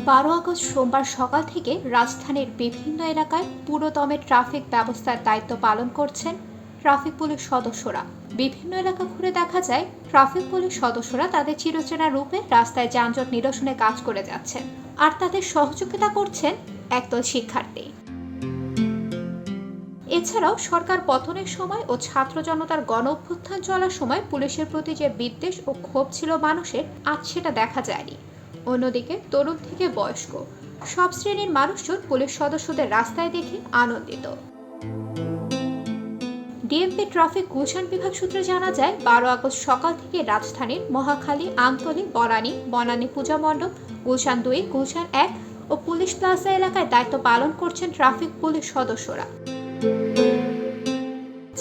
12 August সোমবার সকাল থেকে রাজধানীর বিভিন্ন এলাকায় পুরোদমে ট্রাফিক ব্যবস্থার দায়িত্ব পালন করছেন ট্রাফিক পুলিশ সদস্যরা। বিভিন্ন এলাকা ঘুরে দেখা যায় ট্রাফিক পুলিশ সদস্যরা তাদের চিরচেনা রূপে রাস্তায় যানজট নিরসনে কাজ করে যাচ্ছেন, আর তাদের সহযোগিতা করছেন একদল শিক্ষার্থী। এছাড়াও সরকার পতনের সময় ও ছাত্র জনতার গণ অভ্যুত্থান চলার সময় পুলিশের প্রতি যে বিদ্বেষ ও ক্ষোভ ছিল মানুষের, আজ সেটা দেখা যায়নি। অন্যদিকে তরুণ থেকে বয়স্ক সব শ্রেণীর মানুষজন পুলিশ সদস্যদের রাস্তায় দেখে আনন্দিত। ডিএমপি ট্রাফিক গুলশান বিভাগ সূত্রে জানা যায়, 12 আগস্ট সকাল থেকে রাজধানীর মহাখালী, আমতলী, বনানী পূজা মণ্ডপ, গুলশান 2, গুলশান 1 ও পুলিশ প্লাজা এলাকায় দায়িত্ব পালন করছেন ট্রাফিক পুলিশ সদস্যরা।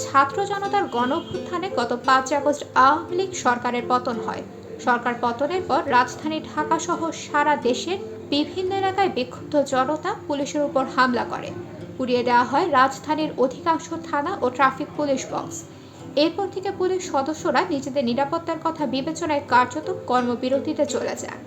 ছাত্র জনতার গণ অভ্যুত্থানে গত 5 আগস্ট আওয়ামী লীগ সরকারের পতন হয়। সরকার পতনের পর রাজধানী ঢাকা সহ সারা দেশের বিভিন্ন এলাকায় বিক্ষুব্ধ জনতা পুলিশের উপর হামলা করে। পুড়িয়ে দেওয়া হয় রাজধানীর অধিকাংশ থানা ও ট্রাফিক পুলিশ বক্স। এরপর থেকে পুলিশ সদস্যরা নিজেদের নিরাপত্তার কথা বিবেচনায় কার্যত কর্মবিরতিতে চলে যান।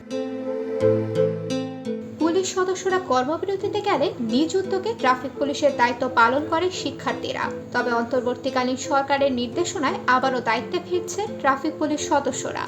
পুলিশ সদস্যরা কর্মবিরতিতে গেলে নিজ উদ্যোগে ট্রাফিক পুলিশের দায়িত্ব পালন করে শিক্ষার্থীরা। তবে অন্তর্বর্তীকালীন সরকারের নির্দেশনায় আবারও দায়িত্বে ফিরছে ট্রাফিক পুলিশ সদস্যরা।